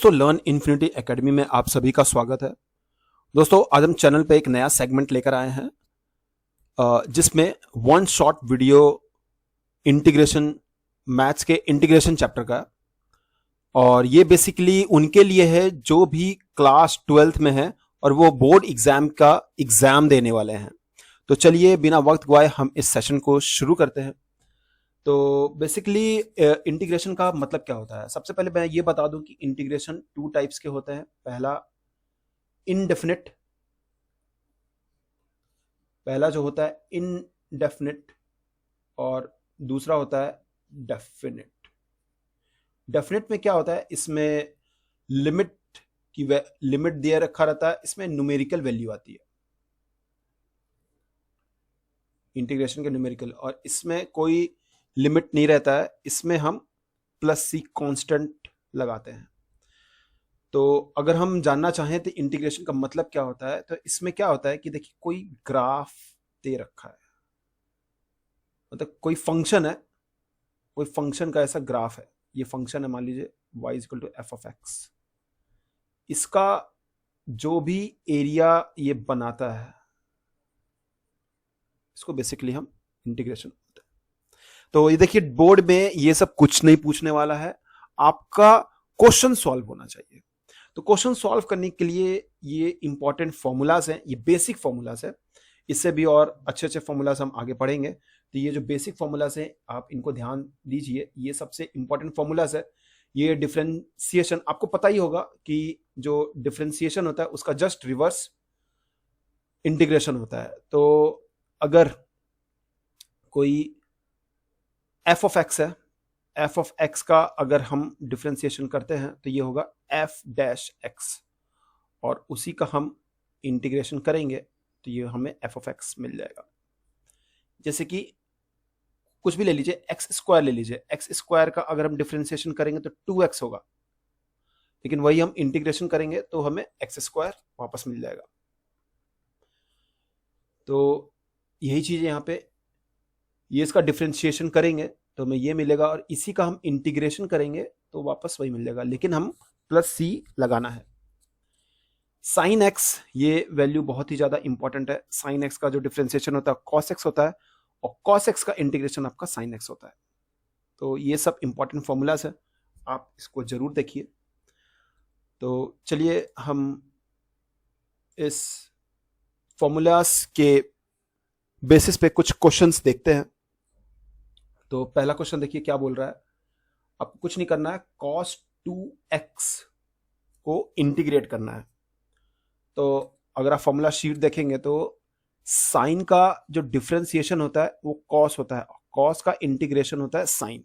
दोस्तों learn infinity academy में आप सभी का स्वागत है। दोस्तों आज हम चैनल पे एक नया सेगमेंट लेकर आए हैं जिसमें one shot video integration maths के इंटीग्रेशन चैप्टर का, और ये बेसिकली उनके लिए है जो भी क्लास 12th में है और वो बोर्ड एग्जाम का एग्जाम देने वाले हैं। तो चलिए बिना वक्त गवाए हम इस सेशन को शुरू करते हैं। तो बेसिकली इंटीग्रेशन का मतलब क्या होता है, सबसे पहले मैं ये बता दूं कि इंटीग्रेशन टू टाइप्स के होते हैं। पहला जो होता है इनडेफिनिट और दूसरा होता है डेफिनिट। डेफिनिट में क्या होता है, इसमें लिमिट दिया रखा रहता है, इसमें न्यूमेरिकल वैल्यू आती है इंटीग्रेशन के न्यूमेरिकल, और इसमें कोई लिमिट नहीं रहता है, इसमें हम प्लस सी कांस्टेंट लगाते हैं। तो अगर हम जानना चाहें तो इंटीग्रेशन का मतलब क्या होता है, तो इसमें क्या होता है कि देखिए कोई ग्राफ दे रखा है, मतलब कोई फंक्शन है, कोई फंक्शन का ऐसा ग्राफ है, ये फंक्शन है, मान लीजिए y equal to f of x. इसका जो भी एरिया ये बनाता है इसको बेसिकली हम इंटीग्रेशन बोलते हैं। तो ये देखिए बोर्ड में ये सब कुछ नहीं पूछने वाला है, आपका क्वेश्चन सॉल्व होना चाहिए। तो क्वेश्चन सॉल्व करने के लिए ये इंपॉर्टेंट फॉर्मूलाज हैं, ये बेसिक फॉर्मूलाज है, इससे भी और अच्छे अच्छे फॉर्मूलाज हम आगे पढ़ेंगे। तो ये जो बेसिक फॉर्मूलाज हैं आप इनको ध्यान दीजिए, ये सबसे इंपॉर्टेंट फॉर्मूलाज है। ये डिफरेंशिएशन आपको पता ही होगा कि जो डिफरेंशिएशन होता है उसका जस्ट रिवर्स इंटीग्रेशन होता है। तो अगर कोई एफ ऑफ एक्स है, एफ ऑफ एक्स का अगर हम डिफरेंशिएशन करते हैं तो ये होगा एफ डैश एक्स, और उसी का हम इंटीग्रेशन करेंगे तो ये हमें एफ ऑफ एक्स मिल जाएगा। जैसे कि कुछ भी ले लीजिए, एक्स स्क्वायर ले लीजिए, एक्स स्क्वायर का अगर हम डिफरेंशिएशन करेंगे तो 2x होगा, लेकिन वही हम इंटीग्रेशन करेंगे तो हमें एक्स स्क्वायर वापस मिल जाएगा। तो यही चीज है यहाँ पे, ये इसका डिफरेंशिएशन करेंगे तो हमें ये मिलेगा, और इसी का हम इंटीग्रेशन करेंगे तो वापस वही मिल जाएगा, लेकिन हम प्लस सी लगाना है। साइन एक्स, ये वैल्यू बहुत ही ज्यादा इंपॉर्टेंट है। साइन एक्स का जो डिफरेंशिएशन होता है कॉस एक्स होता है, और कॉस एक्स का इंटीग्रेशन आपका साइन एक्स होता है। तो ये सब इंपॉर्टेंट फॉर्मूलाज है, आप इसको जरूर देखिए। तो चलिए हम इस फॉर्मूलाज के बेसिस पे कुछ क्वेश्चंस देखते हैं। तो पहला क्वेश्चन देखिए क्या बोल रहा है, आपको कुछ नहीं करना है, cos 2x को इंटीग्रेट करना है। तो अगर आप फॉर्मूला शीट देखेंगे तो साइन का जो डिफरेंशिएशन होता है वो cos होता है, cos का इंटीग्रेशन होता है साइन,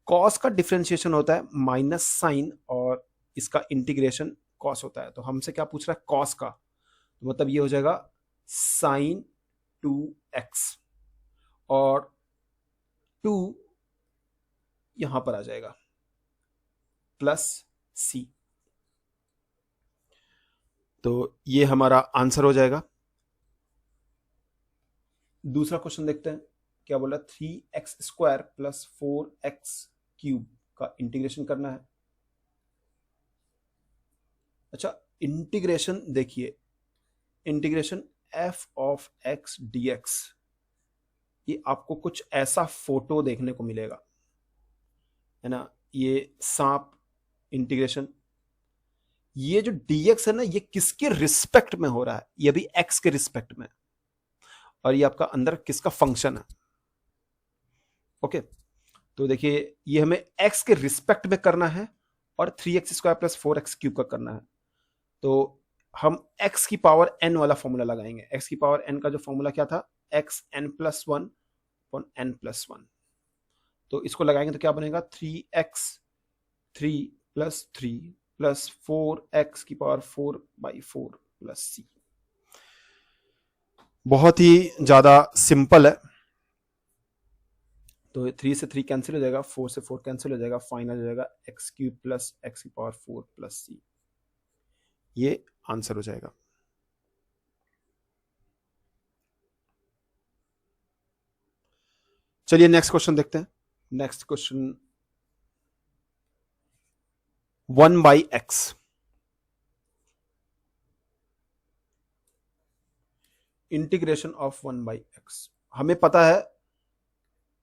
cos का डिफरेंशिएशन होता है माइनस साइन, और इसका इंटीग्रेशन cos होता है। तो हमसे क्या पूछ रहा है, cos का, तो मतलब ये हो जाएगा साइन 2x, और 2 यहां पर आ जाएगा प्लस सी। तो ये हमारा आंसर हो जाएगा। दूसरा क्वेश्चन देखते हैं क्या बोला, 3x square plus 4x cube का इंटीग्रेशन करना है। अच्छा, इंटीग्रेशन देखिए, integration f of x dx, ये आपको कुछ ऐसा फोटो देखने को मिलेगा, है ना, ये सांप इंटीग्रेशन। ये जो dx है ना, ये किसके रिस्पेक्ट में हो रहा है, ये भी x के रिस्पेक्ट में, और ये आपका अंदर किसका फंक्शन है। ओके, तो देखिए ये हमें x के रिस्पेक्ट में करना है, और 3x square plus 4x cube का करना है। तो हम x की पावर n वाला फॉर्मूला लगाएंगे। x की पावर n का जो फॉर्मूला क्या था, x n plus 1 upon n plus 1। तो इसको लगाएंगे तो क्या बनेगा, 3x 3 प्लस 3 प्लस 4x की पावर 4/4 प्लस c। बहुत ही ज्यादा सिंपल है। तो 3 से 3 कैंसिल हो जाएगा, 4 से 4 कैंसिल हो जाएगा, फाइनल हो जाएगा x क्यूब प्लस x की पावर 4 प्लस c। ये आंसर हो जाएगा। चलिए नेक्स्ट क्वेश्चन देखते हैं। Next question 1/x, integration of 1/x। हमें पता है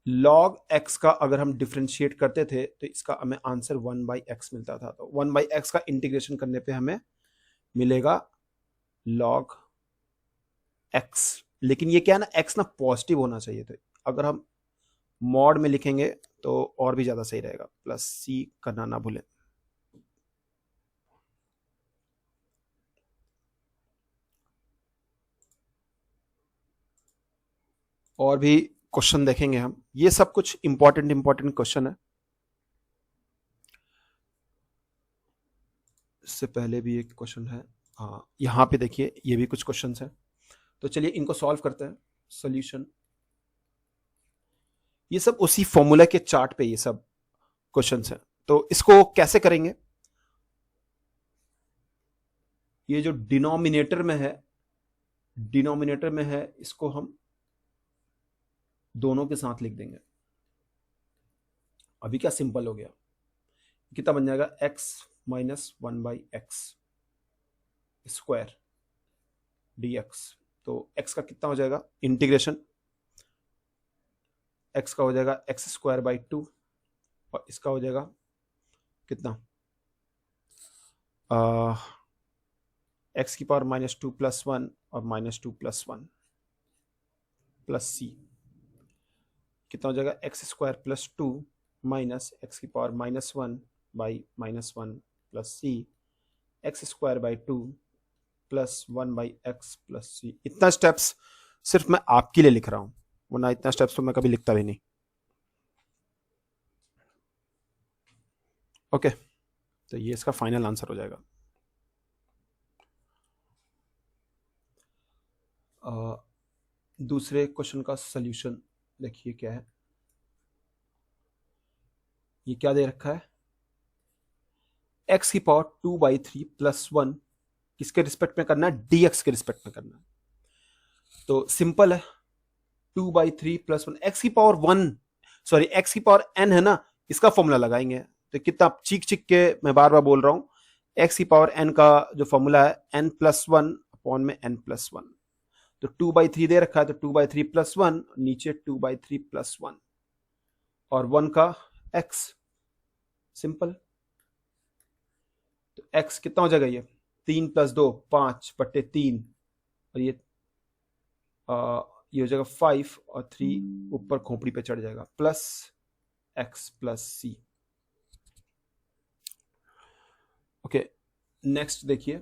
log x का अगर हम डिफ्रेंशिएट करते थे तो इसका हमें आंसर 1/x मिलता था। तो 1/x का इंटीग्रेशन करने पे हमें मिलेगा log x। लेकिन ये क्या है ना, x ना पॉजिटिव होना चाहिए। तो अगर हम मॉड में लिखेंगे तो और भी ज्यादा सही रहेगा, प्लस c करना ना भूलें। और भी क्वेश्चन देखेंगे हम, ये सब कुछ इंपॉर्टेंट क्वेश्चन है। इससे पहले भी एक क्वेश्चन है, हाँ यहां पे देखिए ये भी कुछ क्वेश्चन है। तो चलिए इनको सॉल्व करते हैं। सॉल्यूशन, ये सब उसी फॉर्मूला के चार्ट पे ये सब क्वेश्चन है। तो इसको कैसे करेंगे, ये जो डिनोमिनेटर में है इसको हम दोनों के साथ लिख देंगे। अभी क्या सिंपल हो गया, कितना बन जाएगा, x minus 1/x square dx। तो x का कितना हो जाएगा, इंटीग्रेशन x का हो जाएगा x²/2 और इसका हो जाएगा कितना, x की पावर -2 + 1 और -2 + 1 प्लस c, कितना हो जाएगा x² + 2 माइनस x की power -1 by -1 plus c, x²/2 plus 1/x plus c। इतना स्टेप्स सिर्फ मैं आपके लिए लिख रहा हूं, वरना इतना स्टेप्स तो मैं कभी लिखता भी नहीं। ओके, तो ये इसका फाइनल आंसर हो जाएगा। दूसरे क्वेश्चन का सॉल्यूशन देखिए क्या है। ये क्या दे रखा है, x की पावर 2/3 + 1 किसके रिस्पेक्ट में करना है, dx के रिस्पेक्ट में करना है। तो सिंपल है, 2/3 + 1, x की पावर 1 सॉरी x की पावर n है ना, इसका फॉर्मूला लगाएंगे। तो कितना चीख के मैं बार बार बोल रहा हूं, x की पावर n का जो फॉर्मूला है n+1 अपॉन में n+1। तो 2/3 दे रखा है, तो 2/3 + 1 नीचे 2/3 + 1 और 1 का x, सिंपल। तो x कितना हो जाएगा, ये 3 + 2 5/3 और ये हो जाएगा 5 और 3 ऊपर खोपड़ी पे चढ़ जाएगा, plus x plus c। Okay, next देखिए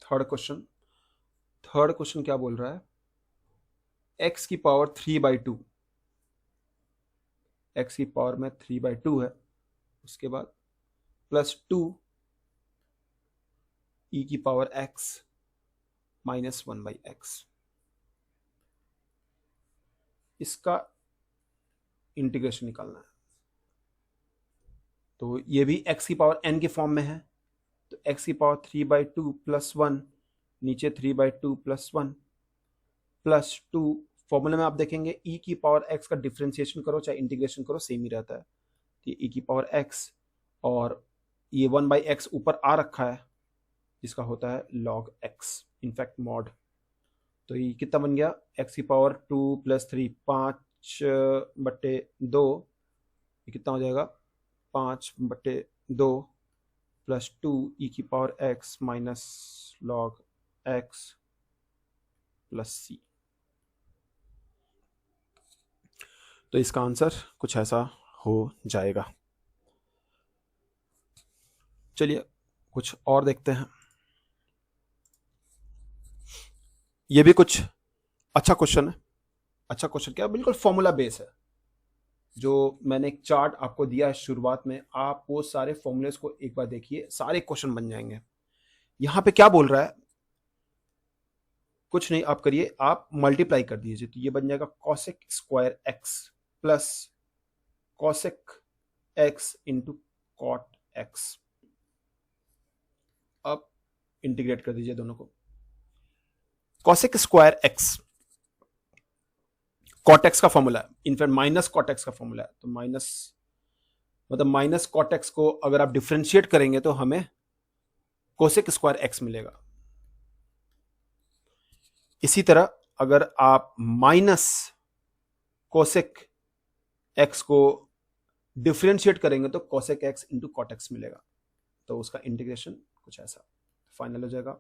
थर्ड क्वेश्चन क्या बोल रहा है, x की पावर 3/2, x की पावर में 3/2 है, उसके बाद +2 e की पावर x माइनस 1/x। इसका इंटीग्रेशन निकालना है। तो ये भी x की पावर n के फॉर्म में है, तो x की पावर 3/2 + 1 नीचे 3/2 + 1 +2। फॉर्मूले में आप देखेंगे e की पावर x का डिफ्रेंसिएशन करो चाहे इंटीग्रेशन करो सेम ही रहता है। तो e की पावर x और ये 1/x ऊपर आ रखा है जिसका होता है log x, इनफैक्ट मॉड। तो ये कितना बन गया, x की पावर 2 + 3 5/2, ये कितना हो जाएगा 5/2 प्लस 2 e की power x minus log x plus c। तो इसका आंसर कुछ ऐसा हो जाएगा। चलिए कुछ और देखते हैं। ये भी कुछ अच्छा क्वेश्चन है। अच्छा क्वेश्चन क्या, बिल्कुल फॉर्मूला बेस है। जो मैंने एक चार्ट आपको दिया है शुरुआत में, आप वो सारे फॉर्मूलेस को एक बार देखिए, सारे क्वेश्चन बन जाएंगे। यहां पे क्या बोल रहा है, कुछ नहीं आप करिए, आप मल्टीप्लाई कर दीजिए, तो ये बन जाएगा cosec square x plus cosec x into cot x। अब इंटीग्रेट कर दीजिए दोनों को। cosec square x cot x का फॉर्मूला है, इनफैक्ट माइनस cot x का फॉर्मूला है, तो माइनस मतलब माइनस कॉट एक्स को अगर आप डिफ्रेंशिएट करेंगे तो हमें कोसेक स्क्वायर एक्स मिलेगा। इसी तरह अगर आप माइनस कोसेक एक्स को डिफ्रेंशिएट करेंगे तो cosec x into cot x मिलेगा। तो उसका इंटीग्रेशन कुछ ऐसा फाइनल हो जाएगा,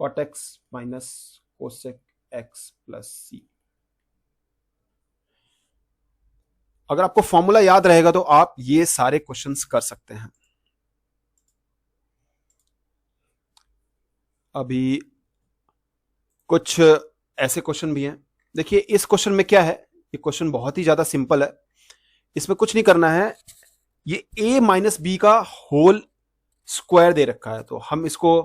cot x minus cosec x plus c. अगर आपको फॉर्मूला याद रहेगा तो आप ये सारे क्वेश्चंस कर सकते हैं। अभी कुछ ऐसे क्वेश्चन भी हैं। देखिए इस क्वेश्चन में क्या है, ये क्वेश्चन बहुत ही ज्यादा सिंपल है। इसमें कुछ नहीं करना है, ये a माइनस बी का होल स्क्वायर दे रखा है, तो हम इसको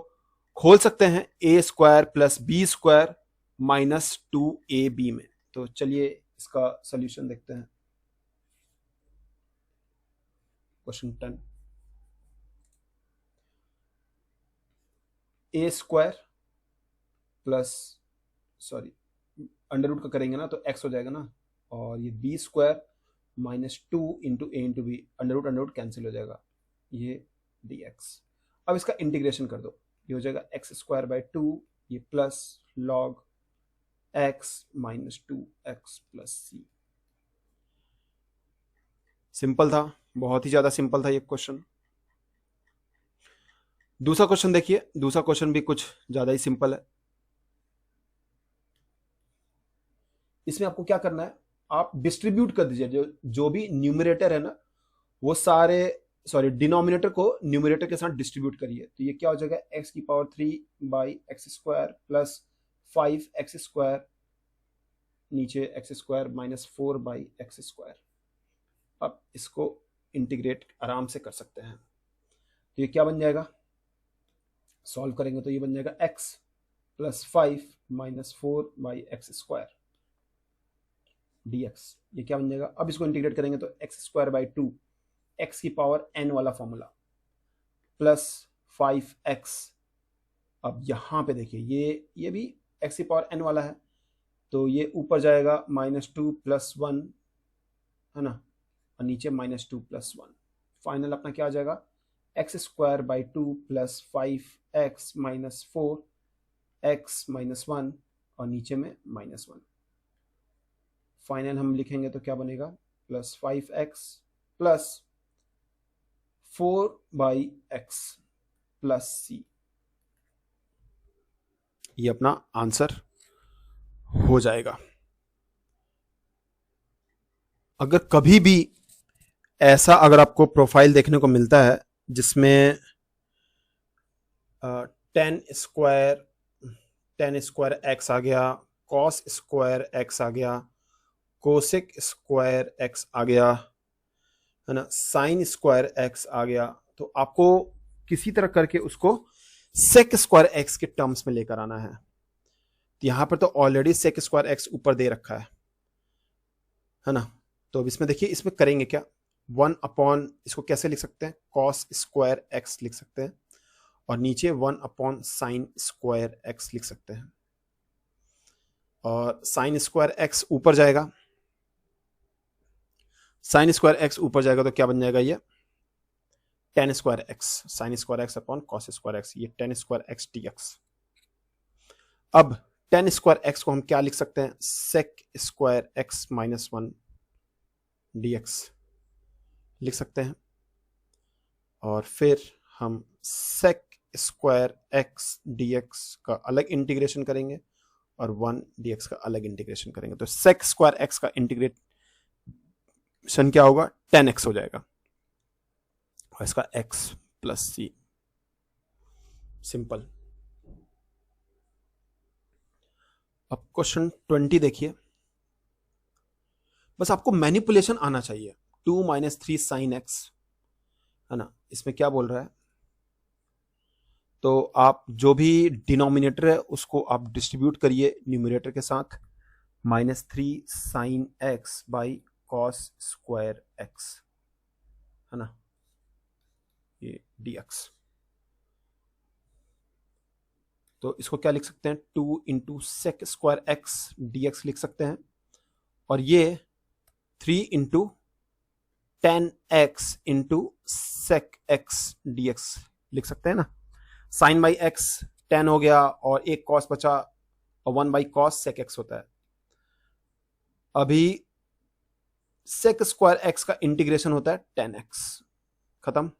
खोल सकते हैं a square plus b square minus 2ab में। तो चलिए इसका सॉल्यूशन देखते हैं। Question 10, a square plus sorry under root का करेंगे ना तो x हो जाएगा ना, और ये b square minus 2 into a into b, under root cancel हो जाएगा, ये dx। अब इसका इंटीग्रेशन कर दो, ये हो जाएगा एक्स स्क्वायर बाई 2, ये plus log x minus 2x plus c. Simple था, बहुत ही ज्यादा सिंपल था ये क्वेश्चन। दूसरा क्वेश्चन देखिए, दूसरा क्वेश्चन भी कुछ ज्यादा ही सिंपल है। इसमें आपको क्या करना है, आप डिस्ट्रीब्यूट कर दीजिए जो भी न्यूमरेटर है ना वो सारे डिनोमिनेटर को न्यूमरेटर के साथ डिस्ट्रीब्यूट करिए। तो ये क्या हो जाएगा, x की power 3 by x square plus 5x square, नीचे x square minus 4 by x square. अब इसको इंटीग्रेट आराम से कर सकते हैं। तो ये क्या बन जाएगा, सॉल्व करेंगे तो ये बन जाएगा x plus 5 minus 4 by x square dx। ये क्या बन जाएगा, अब इसको इंटीग्रेट करेंगे तो एक्स स्क्वायर बाई 2, एक्स की पावर n वाला फॉर्मूला, प्लस 5x। अब यहां पे देखिए ये भी x की पावर n वाला है, तो ये ऊपर जाएगा माइनस 2 प्लस 1 है ना, और नीचे माइनस 2 प्लस 1। फाइनल अपना क्या आ जाएगा, x square by 2 plus 5x minus 4x minus 1, और नीचे में माइनस 1। फाइनल हम लिखेंगे तो क्या बनेगा, plus 5x plus 4 by x plus c. ये अपना आंसर हो जाएगा। अगर कभी भी ऐसा अगर आपको प्रोफाइल देखने को मिलता है जिसमें टेन स्क्वायर एक्स आ गया, कॉस स्क्वायर एक्स आ गया, कोसेक स्क्वायर एक्स आ गया है ना, साइन स्क्वायर एक्स आ गया, तो आपको किसी तरह करके उसको सेक स्क्वायर एक्स के टर्म्स में लेकर आना है। तो यहां पर तो ऑलरेडी सेक स्क्वायर एक्स ऊपर दे रखा है ना। तो अब इसमें देखिए, इसमें करेंगे क्या, 1 अपॉन, इसको कैसे लिख सकते हैं, कॉस स्क्वायर एक्स लिख सकते हैं, और नीचे 1 अपॉन साइन स्क्वायर एक्स लिख सकते हैं। और साइन स्क्वायर एक्स ऊपर जाएगा, साइन स्क्वायर एक्स ऊपर जाएगा तो क्या बन जाएगा, ये tan square x, sine square x upon cos square x, ये टेन स्क्वायर एक्स dx। अब टेन स्क्वायर एक्स को हम क्या लिख सकते हैं, sec square x minus 1 dx लिख सकते हैं। और फिर हम सेक स्क्वायर एक्स dx का अलग इंटीग्रेशन करेंगे और 1 dx का अलग इंटीग्रेशन करेंगे। तो सेक स्क्वायर एक्स का इंटीग्रेशन क्या होगा, 10x हो जाएगा, और इसका x प्लस सी। सिंपल। अब क्वेश्चन 20 देखिए, बस आपको मैनिपुलेशन आना चाहिए। 2 माइनस 3 साइन एक्स है ना, इसमें क्या बोल रहा है, तो आप जो भी डिनोमिनेटर है उसको आप डिस्ट्रीब्यूट करिए न्यूमरेटर के साथ, minus 3 sine x by cos square x है ना, ये dx। तो इसको क्या लिख सकते हैं, 2 into sec square x dx लिख सकते हैं, और ये 3 into 10x into sec x dx लिख सकते हैं ना। साइन बाई एक्स 10 हो गया और एक कॉस बचा और 1 बाई कॉस सेक एक्स होता है। अभी सेक स्क्वायर एक्स का इंटीग्रेशन होता है 10x, खत्म।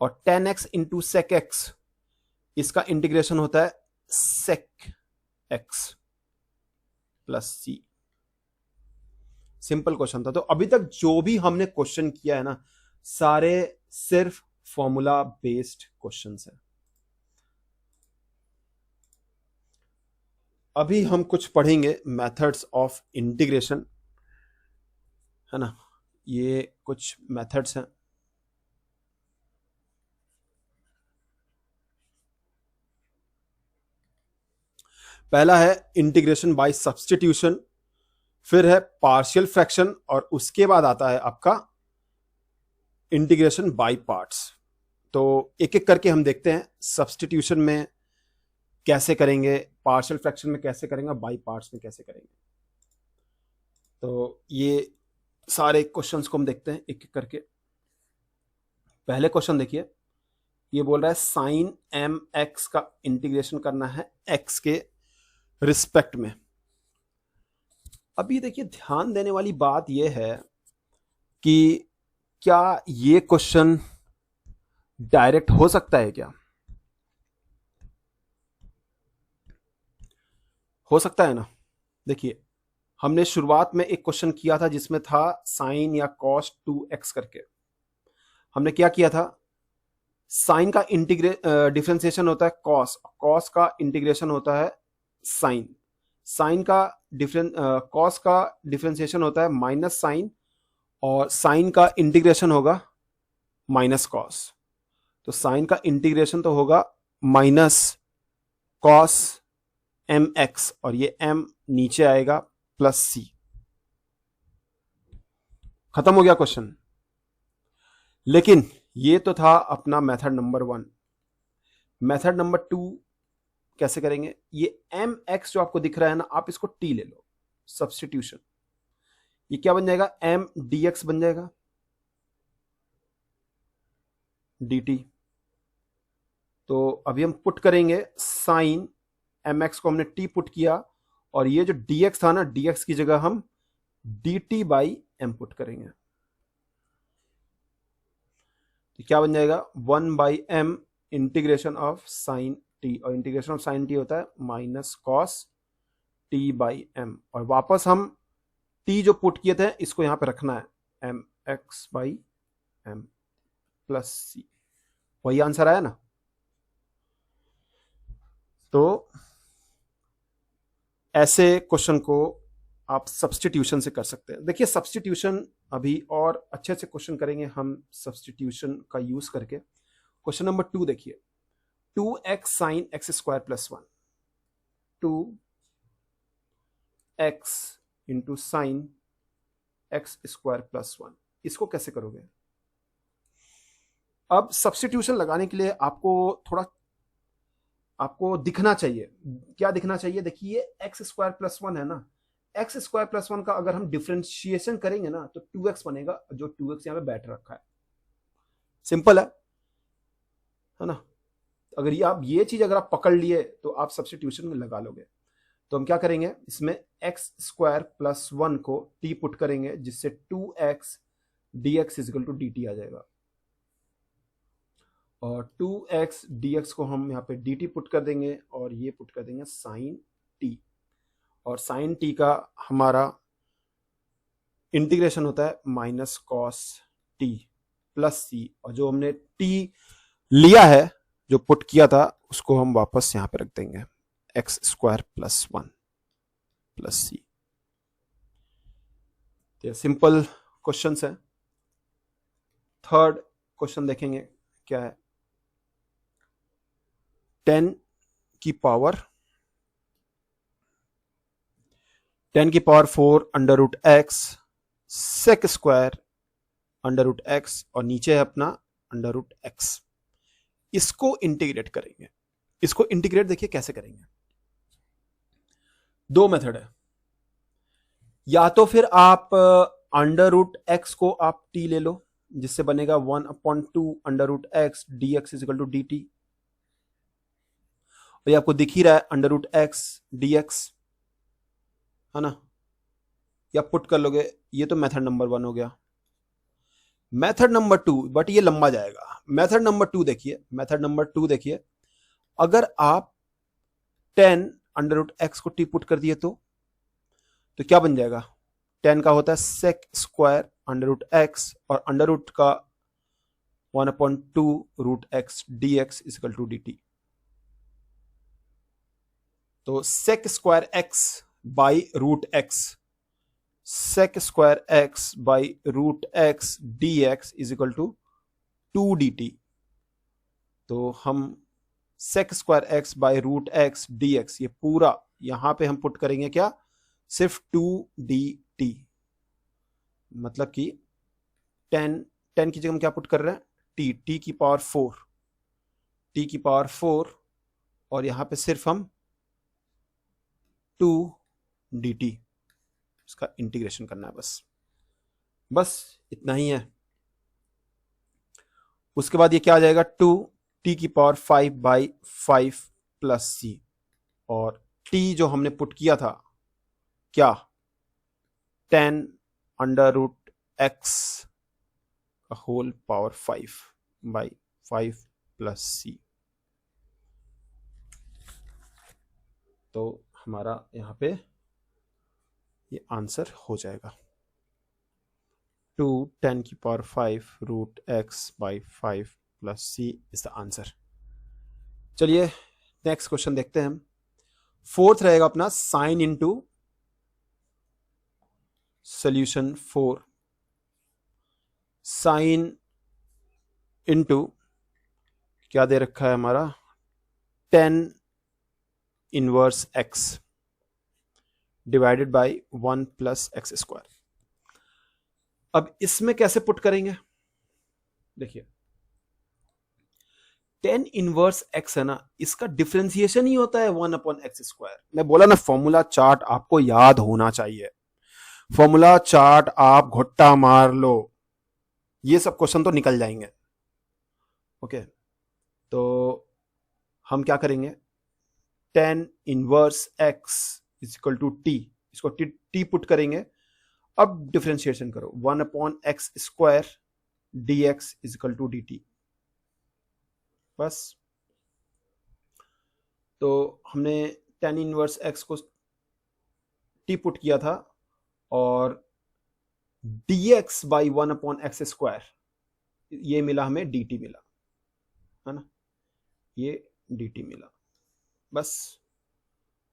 और 10x इंटू सेक एक्स, इसका इंटीग्रेशन होता है सेक x plus c. Simple question था। तो अभी तक जो भी हमने क्वेश्चन किया है ना, सारे सिर्फ फॉर्मूला बेस्ड क्वेश्चंस हैं। अभी हम कुछ पढ़ेंगे मेथड्स ऑफ इंटीग्रेशन, है ना। ये कुछ मेथड्स हैं। पहला है इंटीग्रेशन बाय सब्स्टिट्यूशन, फिर है पार्शियल फ्रैक्शन और उसके बाद आता है आपका इंटीग्रेशन बाय पार्ट्स। तो एक एक करके हम देखते हैं, सब्स्टिट्यूशन में कैसे करेंगे, पार्शियल फ्रैक्शन में कैसे करेंगे, बाय पार्ट्स में कैसे करेंगे। तो ये सारे क्वेश्चंस को हम देखते हैं एक एक करके। पहले क्वेश्चन देखिए, ये बोल रहा है साइन एम एक्स का इंटीग्रेशन करना है एक्स के रिस्पेक्ट में। अब ये देखिए, ध्यान देने वाली बात ये है कि क्या ये क्वेश्चन डायरेक्ट हो सकता है? क्या हो सकता है ना। देखिए, हमने शुरुआत में एक क्वेश्चन किया था जिसमें था साइन या कॉस 2x करके। हमने क्या किया था, साइन का डिफरेंशिएशन होता है कॉस, कॉस का इंटीग्रेशन होता है साइन, साइन का कॉस का डिफरेंशिएशन होता है माइनस साइन, और साइन का इंटीग्रेशन होगा माइनस कॉस। तो साइन का इंटीग्रेशन तो होगा माइनस कॉस एम एक्स, और ये m नीचे आएगा प्लस सी। खत्म हो गया क्वेश्चन। लेकिन ये तो था अपना मेथड नंबर 1। मेथड नंबर 2 कैसे करेंगे? ये एम एक्स जो आपको दिख रहा है ना, आप इसको t ले लो, सब्स्टिट्यूशन। ये क्या बन जाएगा? m dx बन जाएगा dt। तो अभी हम पुट करेंगे साइन एम एक्स को हमने t पुट किया, और ये जो dx था ना, dx की जगह हम dt बाई m पुट करेंगे। तो क्या बन जाएगा? 1 by m integration of sine t, और इंटीग्रेशन ऑफ साइन t होता है minus cos t by m। और वापस हम t जो पुट किए थे इसको यहां पे रखना है, m x by m plus c. वही आंसर आया ना। तो ऐसे क्वेश्चन को आप सब्स्टिट्यूशन से कर सकते हैं। देखिए, सब्स्टिट्यूशन अभी और अच्छे से क्वेश्चन करेंगे हम सब्स्टिट्यूशन का यूज करके। क्वेश्चन नंबर 2 देखिए, 2x sine x square plus 1, 2x into sine x square plus 1, इसको कैसे करोगे? अब सब्स्टिट्यूशन लगाने के लिए आपको दिखना चाहिए। क्या दिखना चाहिए? देखिए, एक्स स्क्वायर प्लस 1 है ना, एक्स स्क्वायर प्लस 1 का अगर हम डिफरेंशिएशन करेंगे ना तो 2x बनेगा, जो 2x यहां पे बैठ रखा है। सिंपल है ना। अगर ये चीज अगर आप पकड़ लिए तो आप सब्स्टिट्यूशन में लगा लोगे। तो हम क्या करेंगे, इसमें एक्स स्क्वायर प्लस 1 को t पुट करेंगे, जिससे 2x dx is equal to dt आ जाएगा, और 2x dx को हम यहाँ पे dt पुट कर देंगे, और ये पुट कर देंगे साइन t, और साइन t का हमारा इंटीग्रेशन होता है minus cos t plus c, और जो हमने t लिया है, जो पुट किया था, उसको हम वापस यहां पे रख देंगे, x square plus 1 plus c. ये सिंपल क्वेश्चंस है। थर्ड क्वेश्चन देखेंगे, क्या है? 10 की power 4 under root x sec square under root x, और नीचे है अपना अंडर रूट एक्स। इसको इंटीग्रेट करेंगे। इसको इंटीग्रेट देखिए कैसे करेंगे। 2 मेथड है। या तो फिर आप अंडर रूट एक्स को आप टी ले लो, जिससे बनेगा 1/2 under root x d x is equal to d t. और ये आपको दिख ही रहा है under root x d x, है ना, या पुट कर लोगे। ये तो मेथड नंबर 1 हो गया। मेथड नंबर 2, बट ये लंबा जाएगा। मेथड नंबर 2 देखिए, मेथड नंबर 2 देखिए, अगर आप 10 अंडर रूट एक्स को टी पुट कर दिए तो क्या बन जाएगा? 10 का होता है sec square under root x, और अंडर रूट का 1/2 root x d x is equal to d t. तो sec square x by root x, sec square x by root x d x is equal to 2 d t. तो हम sec square x by root x d x, ये पूरा यहां पे हम put करेंगे क्या? सिर्फ 2 डी टी। मतलब कि 10 की जगह हम क्या पुट कर रहे हैं? टी की पावर 4, टी की पावर 4, और यहां पे सिर्फ हम 2 डी टी, इसका इंटीग्रेशन करना है बस इतना ही है। उसके बाद ये क्या आ जाएगा? 2 टी की पावर 5/5 प्लस सी, और टी जो हमने पुट किया था क्या? 10 अंडर रूट एक्स का होल पावर 5/5 प्लस सी। तो हमारा यहां पे ये आंसर हो जाएगा 2 10 की power 5 root x by 5 plus c is the answer. चलिए नेक्स्ट क्वेश्चन देखते हैं हम। फोर्थ रहेगा अपना sine into solution 4, sine into क्या दे रखा है हमारा? 10 inverse x divided by 1 plus x square. अब इसमें कैसे पुट करेंगे? देखिए 10 इनवर्स एक्स है ना, इसका डिफरेंशिएशन ही होता है 1/x²। मैं बोला ना, फॉर्मूला चार्ट आपको याद होना चाहिए। फॉर्मूला चार्ट आप घुट्टा मार लो, ये सब क्वेश्चन तो निकल जाएंगे। ओके, तो हम क्या करेंगे? 10 inverse x is equal to t, इसको टी पुट करेंगे। अब डिफरेंशिएशन करो, 1/x² dx is equal to dt। बस, तो हमने 10 इनवर्स x को t पुट किया था, और dx बाई 1/x², ये मिला हमें dt मिला, है ना, ये dt मिला। बस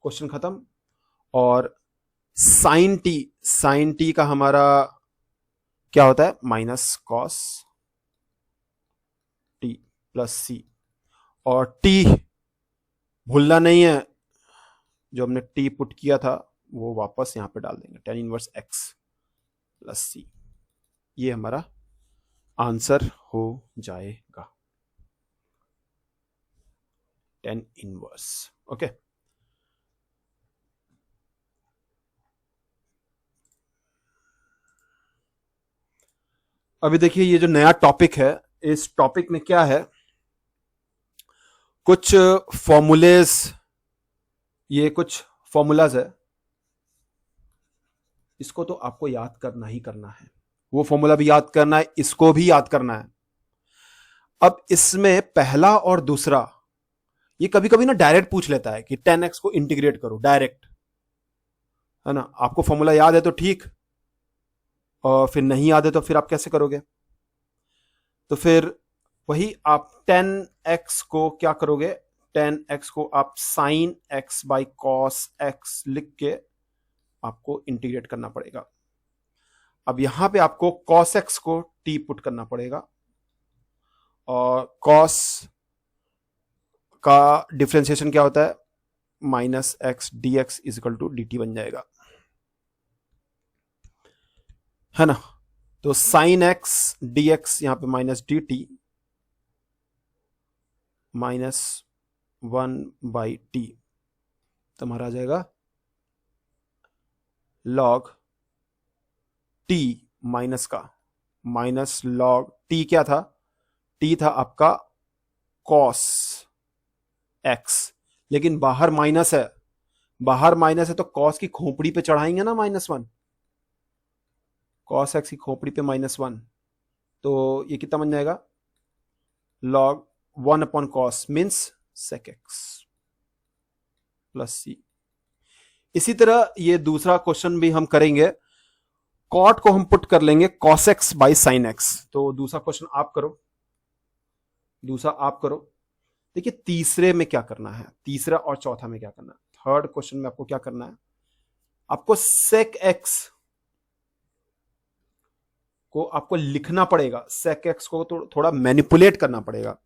क्वेश्चन खत्म। और साइन टी का हमारा क्या होता है? माइनस कॉस टी प्लस सी, और टी भूलना नहीं है, जो हमने टी पुट किया था वो वापस यहां पे डाल देंगे, 10 इनवर्स एक्स प्लस सी। ये हमारा आंसर हो जाएगा 10 इनवर्स। ओके, अभी देखिए ये जो नया टॉपिक है, इस टॉपिक में क्या है? कुछ फॉर्मूलेज, ये कुछ फॉर्मूलाज है, इसको तो आपको याद करना ही करना है। वो फॉर्मूला भी याद करना है, इसको भी याद करना है। अब इसमें पहला और दूसरा, ये कभी कभी ना डायरेक्ट पूछ लेता है कि 10x को इंटीग्रेट करो डायरेक्ट, है ना। आपको फॉर्मूला याद है तो ठीक, और फिर नहीं याद है तो फिर आप कैसे करोगे? तो फिर वही आप 10x को क्या करोगे? 10x को आप sine x by cos x लिख के आपको इंटीग्रेट करना पड़ेगा। अब यहां पे आपको cos x को t पुट करना पड़ेगा, और cos का डिफरेंशिएशन क्या होता है? Minus x d x is equal to d t बन जाएगा, है ना। तो साइन एक्स डी एक्स यहां पे minus D t minus 1/t, तो हमारा आ जाएगा लॉग t माइनस का, माइनस लॉग टी क्या था, टी था आपका कॉस एक्स, लेकिन बाहर माइनस है, बाहर माइनस है तो कॉस की खोपड़ी पे चढ़ाएंगे ना -1, कॉस एक्स की खोपड़ी पे -1, तो ये कितना बन जाएगा, log 1 upon cos means sec x plus c. इसी तरह ये दूसरा क्वेश्चन भी हम करेंगे, कॉट को हम पुट कर लेंगे cos x by sine x. तो दूसरा क्वेश्चन आप करो, दूसरा आप करो। देखिए तीसरे में क्या करना है, तीसरा और चौथा में क्या करना है, थर्ड क्वेश्चन में आपको क्या करना है, आपको सेक एक्स को आपको लिखना पड़ेगा, सेक एक्स को तो थोड़ा मैनिपुलेट करना पड़ेगा।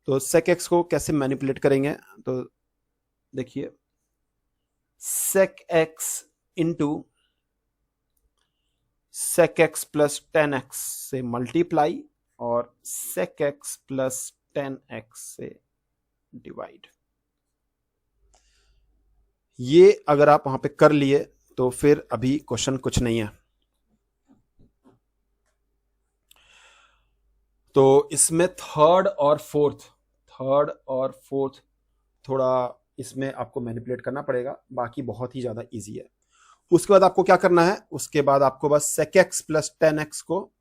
तो सेक एक्स को कैसे मैनिपुलेट करेंगे, तो देखिए sec x into sec x plus 10x से मल्टीप्लाई और सेक एक्स प्लस 10x से डिवाइड। ये अगर आप वहां पे कर लिए तो फिर अभी क्वेश्चन कुछ नहीं है। तो इसमें थर्ड और फोर्थ थोड़ा इसमें आपको मैनिपुलेट करना पड़ेगा, बाकी बहुत ही ज्यादा इजी है। उसके बाद आपको क्या करना है, उसके बाद आपको बस sec x प्लस 10x को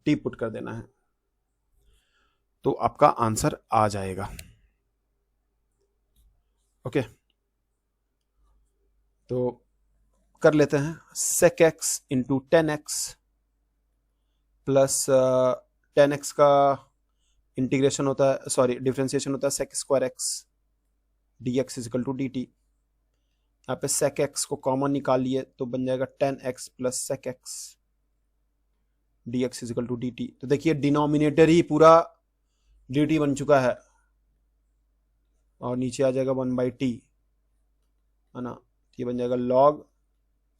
टी पुट कर देना है, तो आपका आंसर आ जाएगा। ओके, तो कर लेते हैं, sec x into 10x plus 10x का इंटीग्रेशन होता है, सॉरी डिफरेंशिएशन होता है sec square x dx is equal to dt। यहाँ पे sec x को कॉमन निकाल लिए तो बन जाएगा 10x plus sec x dx is equal to dt। तो देखिए डिनोमिनेटर ही पूरा dt बन चुका है और नीचे आ जाएगा 1/t, है ना। ये बन जाएगा log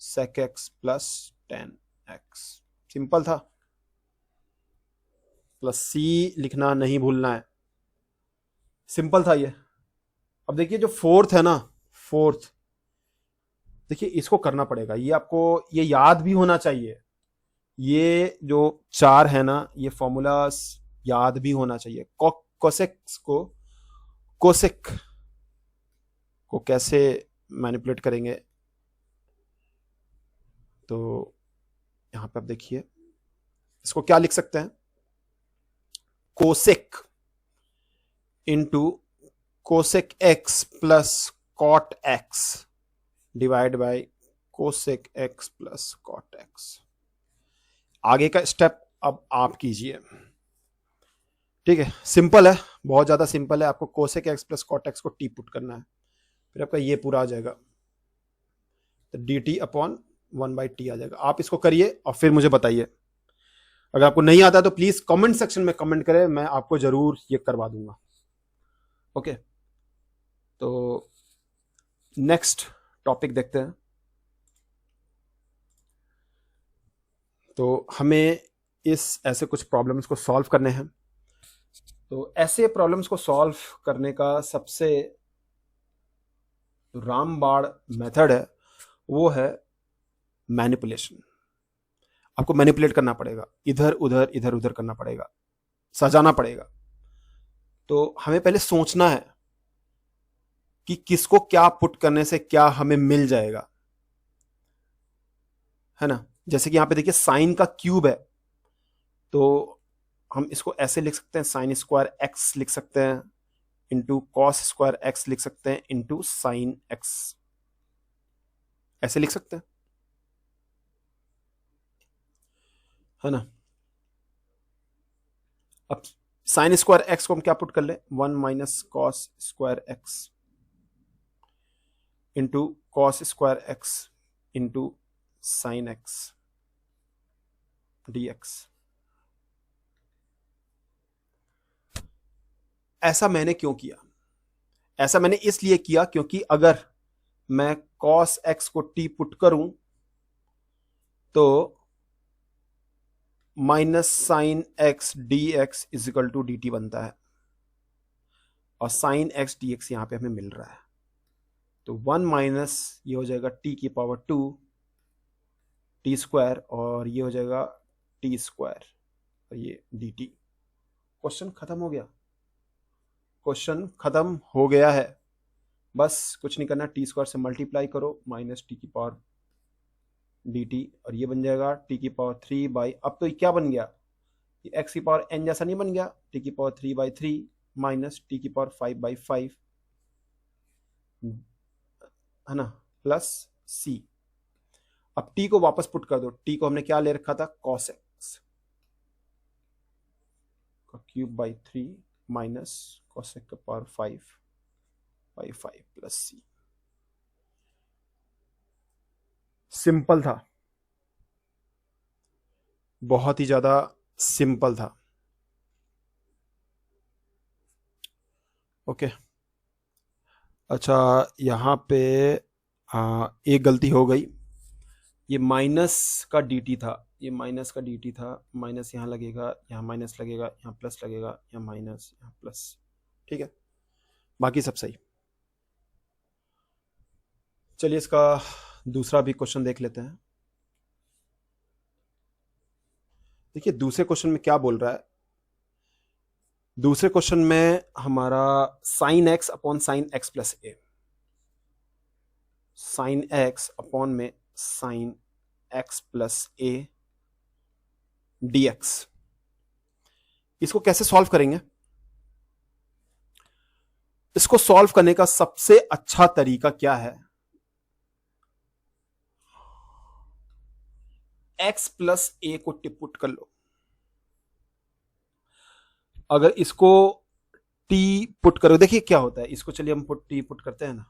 sec x plus 10x। Simple था, प्लस c लिखना नहीं भूलना है, सिंपल था ये। अब देखिए जो फोर्थ है ना, फोर्थ देखिए इसको करना पड़ेगा, ये आपको ये याद भी होना चाहिए, ये जो 4 है ना ये फॉर्मूला याद भी होना चाहिए। कोसेक्स को कोसेक को कैसे मैनिपुलेट करेंगे, तो यहां पे आप देखिए इसको क्या लिख सकते हैं, cosec into cosec x plus cot x divide by cosec x plus cot x. आगे का स्टेप अब आप कीजिए, ठीक है, सिंपल है, बहुत ज्यादा सिंपल है। आपको cosec x plus cot x को टी पुट करना है, फिर आपका ये पूरा आ जाएगा, तो डी टी अपॉन 1/t आ जाएगा। आप इसको करिए और फिर मुझे बताइए, अगर आपको नहीं आता तो प्लीज कमेंट सेक्शन में कमेंट करें, मैं आपको जरूर ये करवा दूंगा। ओके, तो नेक्स्ट टॉपिक देखते हैं। तो हमें इस ऐसे कुछ प्रॉब्लम्स को सॉल्व करने हैं। तो ऐसे प्रॉब्लम्स को सॉल्व करने का सबसे रामबाण मेथड है, वो है मैनिपुलेशन। आपको मैनिपुलेट करना पड़ेगा, इधर उधर करना पड़ेगा, सजाना पड़ेगा। तो हमें पहले सोचना है कि किसको क्या पुट करने से क्या हमें मिल जाएगा, है ना। जैसे कि यहां पे देखिए साइन का क्यूब है, तो हम इसको ऐसे लिख सकते हैं, साइन स्क्वायर एक्स लिख सकते हैं इंटू कॉस स्क्वायर एक्स लिख सकते हैं इंटू साइन एक्स, ऐसे लिख सकते हैं, है ना। अब साइन स्क्वायर एक्स को हम क्या पुट कर ले, 1 minus cos square x into cos square x into sine x dx। ऐसा मैंने क्यों किया, ऐसा मैंने इसलिए किया क्योंकि अगर मैं cos x को t पुट करूं तो minus sine x d x is equal to d t बनता है, और साइन एक्स dx यहां पे हमें मिल रहा है, तो 1 माइनस ये हो जाएगा t की पावर 2 टी स्क्वायर और ये हो जाएगा टी स्क्वायर और ये डी टी। क्वेश्चन खत्म हो गया, क्वेश्चन खत्म हो गया है। बस कुछ नहीं करना, टी स्क्वायर से मल्टीप्लाई करो माइनस टी की पावर डी टी और ये बन जाएगा टी की पावर 3/, अब तो ये क्या बन गया, एक्स की पावर एन जैसा नहीं बन गया, टी की पावर 3/3 माइनस टी की पावर 5/5 है ना, प्लस सी। अब टी को वापस पुट कर दो, टी को हमने क्या ले रखा था, कॉस एक्स का cube by 3 minus cos x का पावर 5/5 प्लस सी। सिंपल था, बहुत ही ज्यादा सिंपल था। ओके अच्छा, यहां पे एक गलती हो गई, ये माइनस का dt था, ये माइनस का dt था, माइनस यहाँ लगेगा, यहाँ माइनस लगेगा, यहाँ प्लस लगेगा, यहाँ माइनस, यहाँ प्लस, ठीक है, बाकी सब सही। चलिए इसका दूसरा भी क्वेश्चन देख लेते हैं। देखिए दूसरे क्वेश्चन में क्या बोल रहा है, दूसरे क्वेश्चन में हमारा sine x upon sine x plus a, sine x upon में sine x plus a dx, इसको कैसे सॉल्व करेंगे। इसको सॉल्व करने का सबसे अच्छा तरीका क्या है, x प्लस ए को टिपुट कर लो। अगर इसको t पुट करो, देखिए क्या होता है, इसको चलिए हम t पुट करते हैं ना,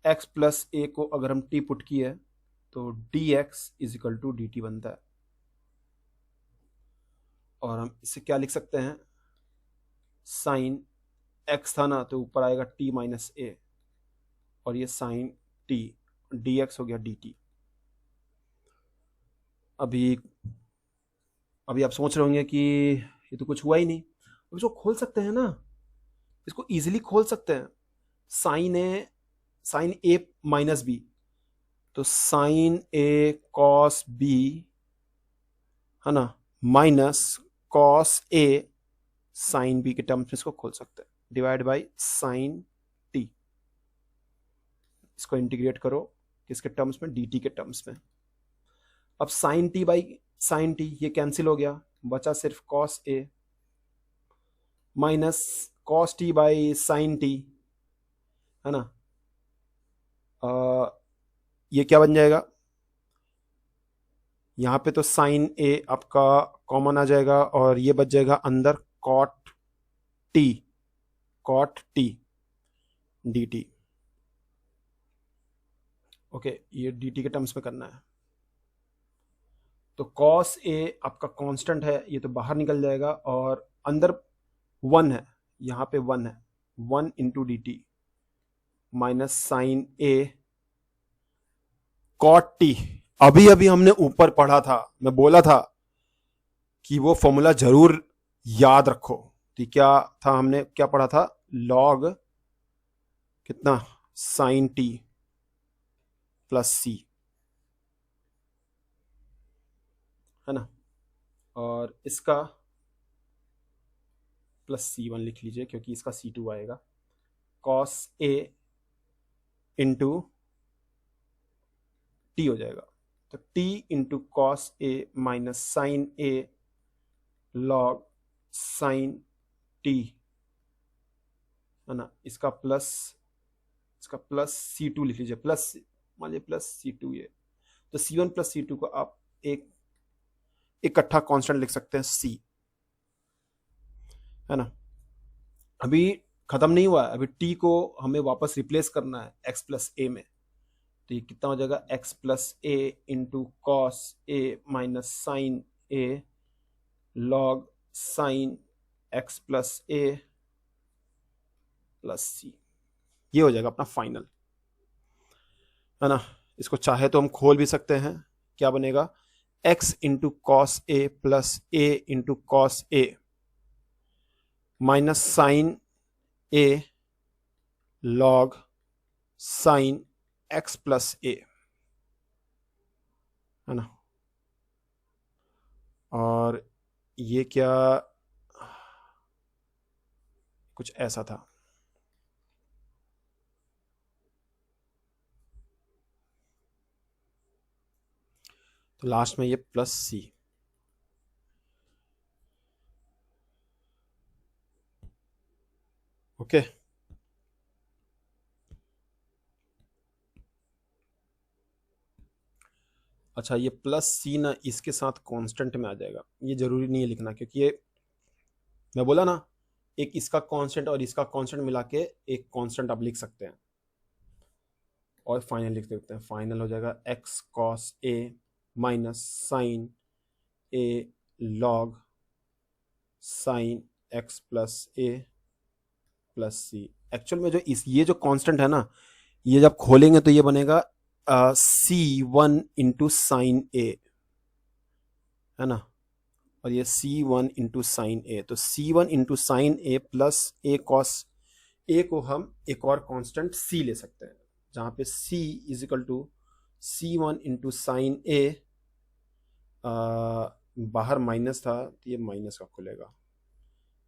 x प्लस ए को अगर हम t पुट किए तो dx is equal to dt बनता है, और हम इसे क्या लिख सकते हैं, साइन x था ना तो ऊपर आएगा t माइनस ए और ये साइन t, dx हो गया dt। अभी आप सोच रहे होंगे कि ये तो कुछ हुआ ही नहीं, अब इसको खोल सकते हैं ना, इसको इजीली खोल सकते हैं, साइन ए माइनस बी, तो साइन ए कॉस बी है ना, minus cos A sine B के टर्म्स में इसको खोल सकते हैं, डिवाइड बाय साइन टी, इसको इंटीग्रेट करो किसके टर्म्स में, डी टी के टर्म्स में। अब sine t by sine t ये कैंसिल हो गया, बचा सिर्फ cos a minus cos t by sine t, है ना, ये क्या बन जाएगा, यहां पे तो साइन ए आपका कॉमन आ जाएगा और ये बच जाएगा अंदर cot t d t. Okay ये डी टी के टर्म्स में करना है, तो कॉस ए आपका कांस्टेंट है, ये तो बाहर निकल जाएगा और अंदर 1 है, यहां पे 1 है, 1 into d t minus sine a cot t. अभी अभी हमने ऊपर पढ़ा था, मैं बोला था कि वो फॉर्मूला जरूर याद रखो, तो क्या था, हमने क्या पढ़ा था, लॉग कितना, साइन टी प्लस सी, है ना, और इसका प्लस C1 लिख लीजिए क्योंकि इसका C2 आएगा, कॉस ए इंटू टी हो जाएगा, तो t into cos a minus sine A log sign t, है ना, इसका प्लस C2 लिख लीजिए, प्लस मान लीजिए प्लस C2 ये, तो C1 प्लस C2 को आप एक इकट्ठा कांस्टेंट लिख सकते हैं C, है ना। अभी खत्म नहीं हुआ है, अभी t को हमें वापस रिप्लेस करना है x प्लस ए में, तो ये कितना हो जाएगा, x plus A into cos a minus sine A log sign x plus A plus c, ये हो जाएगा अपना फाइनल, है ना। इसको चाहे तो हम खोल भी सकते हैं, क्या बनेगा, x into cos A plus A into cos a minus sine A log sign x plus ए, है ना। और ये क्या, कुछ ऐसा था। तो लास्ट में ये प्लस सी। ओके, अच्छा ये प्लस सी ना इसके साथ कांस्टेंट में आ जाएगा, ये जरूरी नहीं है लिखना, क्योंकि ये मैं बोला ना, एक इसका कांस्टेंट और इसका कांस्टेंट मिला के एक कांस्टेंट आप लिख सकते हैं और फाइनल लिख सकते हैं। फाइनल हो जाएगा x cos a minus sine A log sign x plus A plus C. Actual में जो ये जो कांस्टेंट है ना, ये जब खोलेंगे तो ये बनेगा C1 साइन ए, है ना। और ये C1 साइन ए, तो C1 sine A plus a cos ए को हम एक और कांस्टेंट C ले सकते हैं, जहां पे C is equal to C1 sine a, बाहर माइनस था तो ये माइनस का खुलेगा,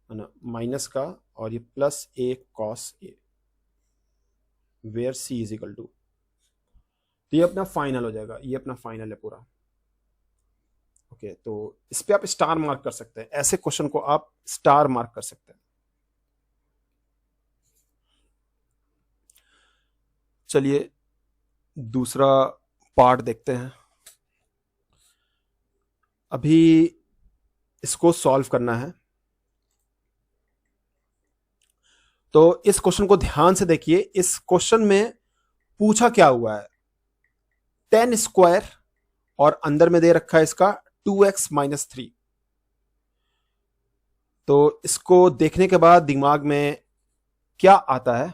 है ना, माइनस का, और ये plus a cos a, where C is equal to, तो ये अपना फाइनल हो जाएगा, ये अपना फाइनल है पूरा। ओके, तो इस पे आप स्टार मार्क कर सकते हैं, ऐसे क्वेश्चन को आप स्टार मार्क कर सकते हैं। चलिए दूसरा पार्ट देखते हैं। अभी इसको सॉल्व करना है, तो इस क्वेश्चन को ध्यान से देखिए। इस क्वेश्चन में पूछा क्या हुआ है, 10 स्क्वायर और अंदर में दे रखा है इसका 2x-3। तो इसको देखने के बाद दिमाग में क्या आता है,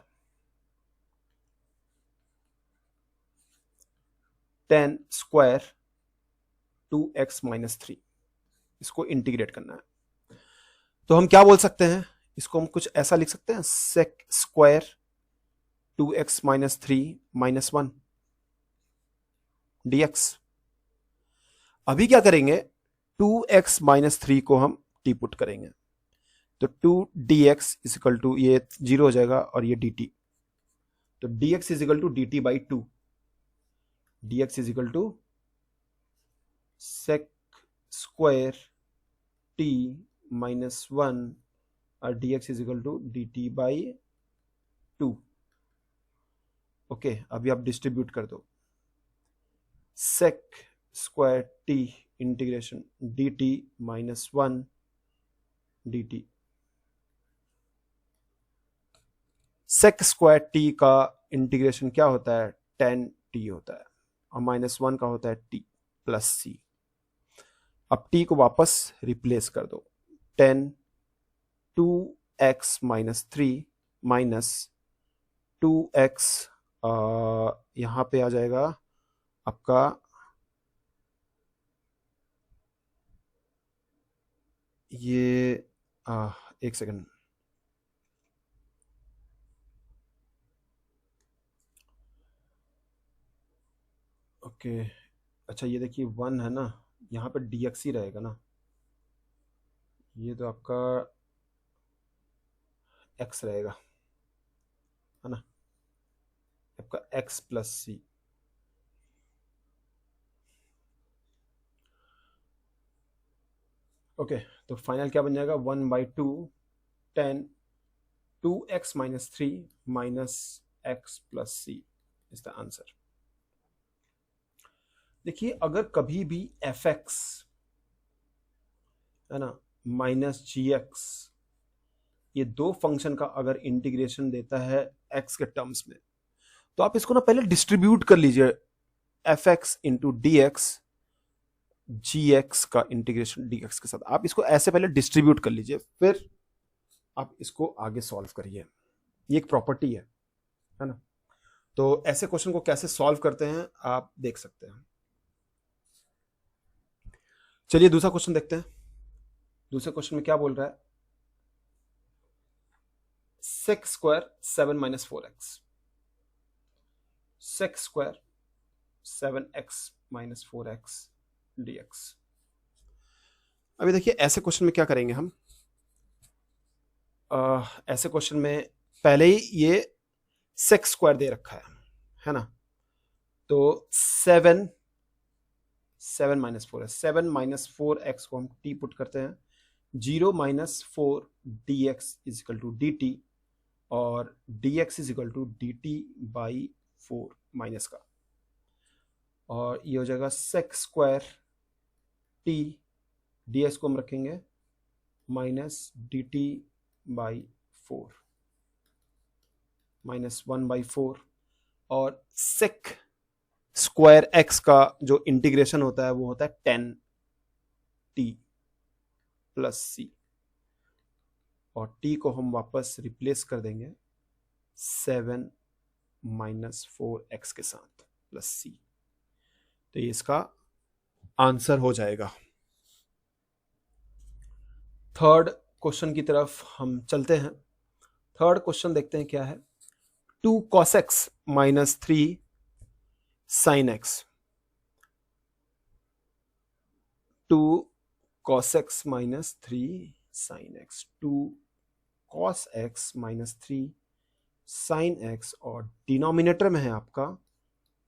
10 स्क्वायर 2x-3, इसको इंटीग्रेट करना है। तो हम क्या बोल सकते हैं, इसको हम कुछ ऐसा लिख सकते हैं, सेक स्क्वायर 2x-3 -1 dx। अभी क्या करेंगे, 2x-3 को हम टी पुट करेंगे, तो 2dx इज इक्वल टू, ये 0 हो जाएगा और ये dt, तो dx is equal to dt by 2, dx is equal to sec square t -1 और dx is equal to dt by 2। Okay, अभी आप डिस्ट्रीब्यूट कर दो, sec square t integration dt -1 dt। Sec square t का integration क्या होता है, 10t होता है, और -1 का होता है t प्लस सी। अब t को वापस रिप्लेस कर दो, 10 2x-3 माइनस 2x, यहां पे आ जाएगा आपका ये, एक सेकंड, ओके, अच्छा ये देखिए 1 है ना, यहाँ पे dx ही रहेगा ना, ये तो आपका x रहेगा, है ना, आपका x प्लस सी। ओके, तो फाइनल क्या बन जाएगा, 1/2 10 2x-3 minus x plus c is the answer. देखिए अगर कभी भी fx, है ना, माइनस gx, ये दो फंक्शन का अगर इंटीग्रेशन देता है x के टर्म्स में, तो आप इसको ना पहले डिस्ट्रीब्यूट कर लीजिए, fx इंटू डी एक्स, जी एक्स का इंटीग्रेशन डी एक्स के साथ, आप इसको ऐसे पहले डिस्ट्रीब्यूट कर लीजिए, फिर आप इसको आगे सॉल्व करिए, ये एक प्रॉपर्टी है ना। तो ऐसे क्वेश्चन को कैसे सॉल्व करते हैं आप देख सकते हैं। चलिए दूसरा क्वेश्चन देखते हैं। दूसरे क्वेश्चन में क्या बोल रहा है, sec square 7 - 4x, sec square 7x - 4x dx। अभी देखिए ऐसे क्वेश्चन में क्या करेंगे हम, ऐसे क्वेश्चन में पहले ही ये सेक्स स्क्वायर दे रखा है ना, तो 7 माइनस 4 है, 7 - 4x को हम t पुट करते हैं, 0 - 4 dx is equal to dt, और dx is equal to dt by 4 minus का, और ये हो जाएगा सेक्स स्क्वायर t, dx को हम रखेंगे माइनस dt बाई 4 माइनस 1/4, और सेक स्क्वायर x का जो इंटीग्रेशन होता है वो होता है 10t प्लस c, और t को हम वापस रिप्लेस कर देंगे 7 - 4x के साथ प्लस c, तो ये इसका आंसर हो जाएगा। थर्ड क्वेश्चन की तरफ हम चलते हैं। थर्ड क्वेश्चन देखते हैं क्या है। 2 cos x - 3 sin x, 2 cos x - 3 sin x, 2 cos x - 3 sin x, और डिनोमिनेटर में है आपका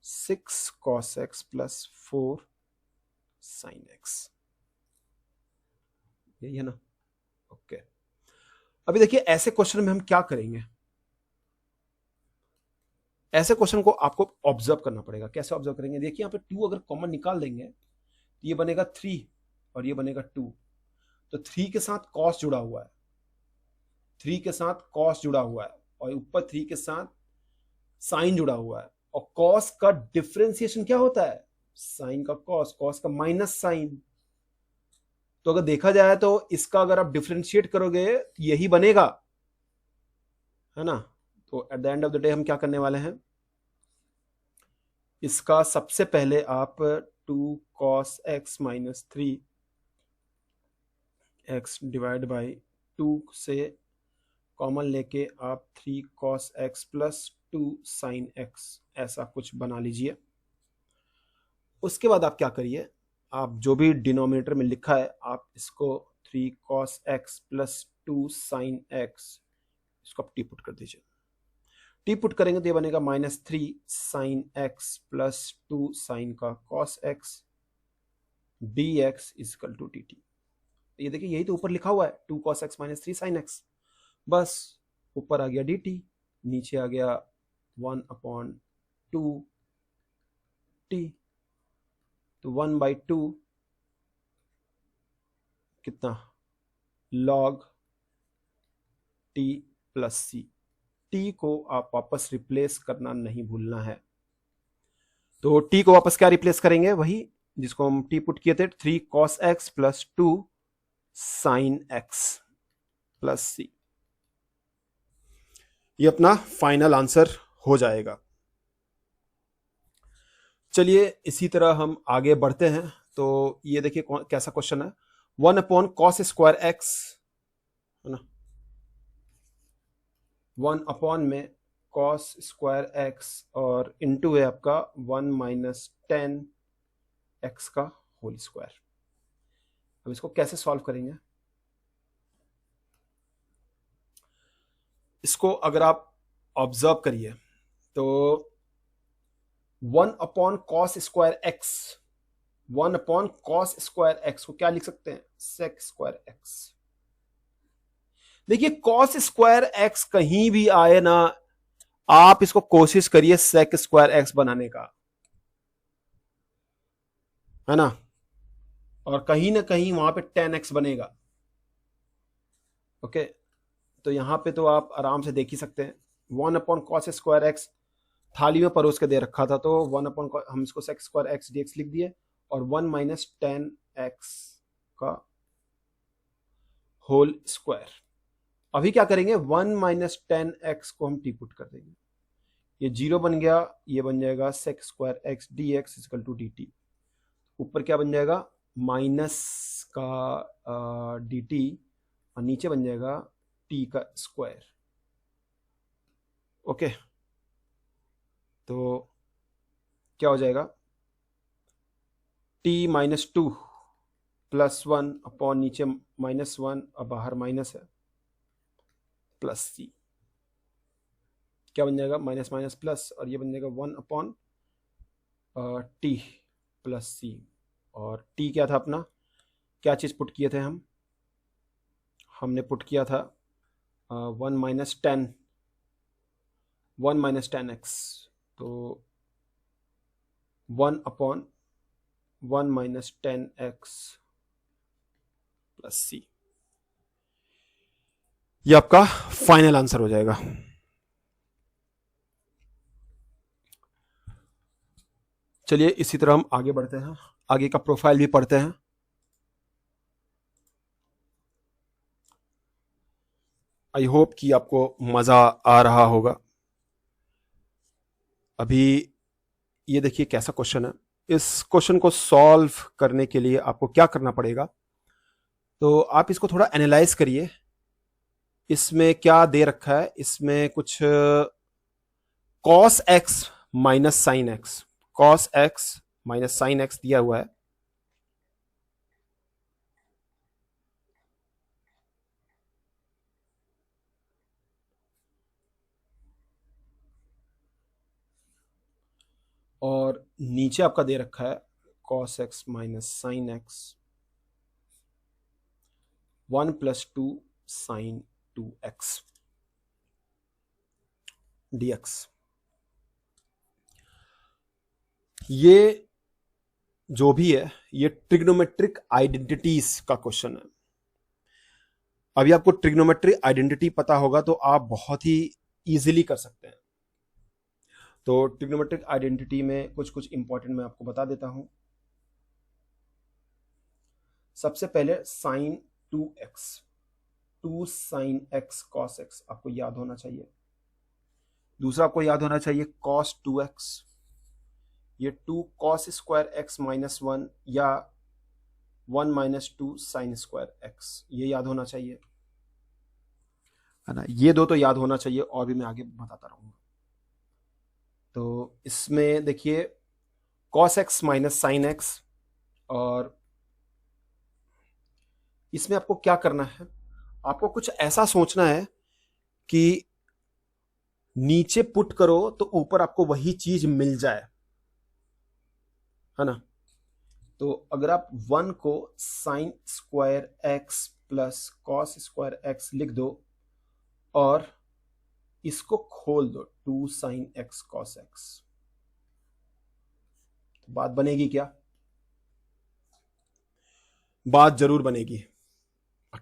6 cos x plus 4 sin x, यही है ना। ओके, अभी देखिए ऐसे क्वेश्चन में हम क्या करेंगे। ऐसे क्वेश्चन को आपको ऑब्जर्व करना पड़ेगा। कैसे ऑब्जर्व करेंगे, देखिए यहाँ पे 2 अगर कॉमन निकाल देंगे तो ये बनेगा 3 और ये बनेगा 2, तो 3 के साथ cos जुड़ा हुआ है, 3 के साथ cos जुड़ा हुआ है, और ऊपर 3 के साथ साइन जुड़ा हुआ है, और cos का डिफरेंशिएशन क्या होता है, साइन का cos, cos का माइनस साइन। तो अगर देखा जाए तो इसका अगर आप डिफरेंशिएट करोगे तो यही बनेगा, है ना। तो at the end of the day हम क्या करने वाले हैं, इसका सबसे पहले आप 2 cos x - 3 x divide by 2 से कॉमन लेके आप 3 cos x plus 2 sin x ऐसा कुछ बना लीजिए। उसके बाद आप क्या करिए, आप जो भी डिनोमिनेटर में लिखा है आप इसको 3 cos x plus 2 sin x इसको आप टी पुट कर दीजिए। टी पुट करेंगे तो ये बनेगा -3 sin x प्लस 2 sin का cos x dx is equal to dt। ये देखिए यही तो ऊपर लिखा हुआ है, 2 cos x - 3 sin x, बस ऊपर आ गया dt, नीचे आ गया 1/2 t, तो 1/2 कितना log t plus c। t को आप वापस रिप्लेस करना नहीं भूलना है। तो t को वापस क्या रिप्लेस करेंगे, वही जिसको हम t पुट किए थे, 3 cos x plus 2 sin x plus c, ये अपना फाइनल आंसर हो जाएगा। चलिए इसी तरह हम आगे बढ़ते हैं। तो ये देखिए कैसा क्वेश्चन है, 1/cos स्क्वायर x, है ना, 1 में cos स्क्वायर x और इंटू है आपका 1 - 10x का होल स्क्वायर। अब इसको कैसे सॉल्व करेंगे, इसको अगर आप ऑब्जर्व करिए तो 1/cos square x, 1/cos square x को क्या लिख सकते हैं, sec स्क्वायर x। देखिए cos स्क्वायर x कहीं भी आए ना, आप इसको कोशिश करिए sec स्क्वायर x बनाने का, है ना, और कहीं ना कहीं वहां पे 10x बनेगा। ओके, तो यहां पे तो आप आराम से देख ही सकते हैं, 1/cos स्क्वायर एक्स थाली में परोस के दे रखा था, तो 1 हम इसको sec स्क्वायर x dx लिख दिए, और 1 - 10x का होल स्क्वायर। अभी क्या करेंगे, 1 - 10x को हम टी पुट कर देंगे, ये 0 बन गया, ये बन जाएगा sec square x dx equal to dt। ऊपर क्या बन जाएगा, माइनस का dt, और नीचे बन जाएगा t का स्क्वायर। ओके, तो क्या हो जाएगा, टी -2 +1 अपॉन नीचे -1 और बाहर माइनस है प्लस सी। क्या बन जाएगा? माइनस माइनस प्लस, और ये बन जाएगा 1 अपॉन टी प्लस सी। और टी क्या था अपना? क्या चीज़ पुट किए थे हम? हमने पुट किया था 1 माइनस 10 एक्स, तो 1 upon 1 minus 10 x plus c. ये आपका फाइनल आंसर हो जाएगा। चलिए इसी तरह हम आगे बढ़ते हैं, आगे का प्रोफाइल भी पढ़ते हैं। आई होप कि आपको मजा आ रहा होगा। अभी ये देखिए कैसा क्वेश्चन है। इस क्वेश्चन को सॉल्व करने के लिए आपको क्या करना पड़ेगा, तो आप इसको थोड़ा एनालाइज करिए। इसमें क्या दे रखा है? इसमें कुछ cos x minus sine x, cos x minus sine x दिया हुआ है। और नीचे आपका दे रखा है cos x minus sine x 1 + 2 sine 2x dx। ये जो भी है ये ट्रिग्नोमेट्रिक आइडेंटिटीज का क्वेश्चन है। अभी आपको ट्रिग्नोमेट्रिक आइडेंटिटी पता होगा तो आप बहुत ही इजीली कर सकते हैं। तो ट्रिग्नोमेट्रिक आइडेंटिटी में कुछ कुछ इंपॉर्टेंट मैं आपको बता देता हूं। सबसे पहले sine 2x, 2 sine x cos x आपको याद होना चाहिए। दूसरा आपको याद होना चाहिए cos 2x, ये 2 cos स्क्वायर x -1 या 1 - 2 साइन स्क्वायर x, ये याद होना चाहिए, है ना। ये दो तो याद होना चाहिए, और भी मैं आगे बताता रहूंगा। तो इसमें देखिए cos x minus sine x, और इसमें आपको क्या करना है? आपको कुछ ऐसा सोचना है कि नीचे पुट करो तो ऊपर आपको वही चीज मिल जाए, है ना। तो अगर आप 1 को sine square x plus cos square x लिख दो और इसको खोल दो 2 साइन x cos x, तो बात बनेगी क्या? बात जरूर बनेगी।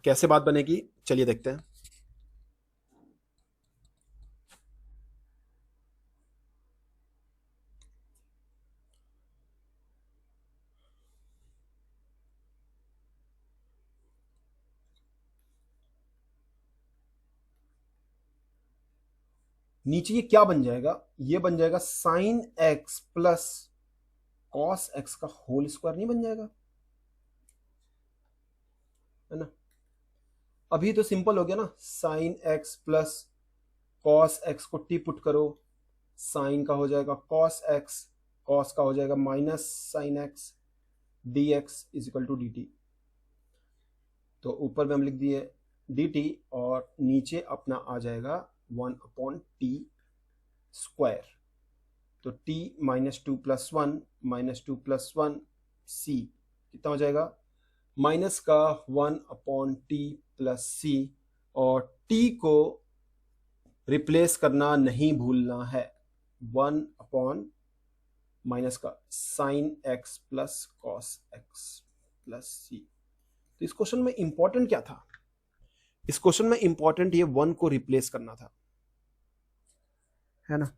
कैसे बात बनेगी चलिए देखते हैं। नीचे ये क्या बन जाएगा? ये बन जाएगा sine x plus cos x का होल स्क्वायर, नहीं बन जाएगा, है ना। अभी तो सिंपल हो गया ना, sine x plus cos x को टी पुट करो, साइन का हो जाएगा कॉस x, कॉस का हो जाएगा minus sine x dx is equal to dt। तो ऊपर में हम लिख दिए dt और नीचे अपना आ जाएगा 1 अपॉन टी स्क्वायर। तो t -2 + 1 -2 + 1 c कितना हो जाएगा? माइनस का 1 अपॉन टी प्लस सी, और t को रिप्लेस करना नहीं भूलना है, 1 अपॉन माइनस का sine x plus cos x plus c. तो इस क्वेश्चन में इंपॉर्टेंट क्या था? इस क्वेश्चन में इंपॉर्टेंट ये 1 को रिप्लेस करना था, है ना।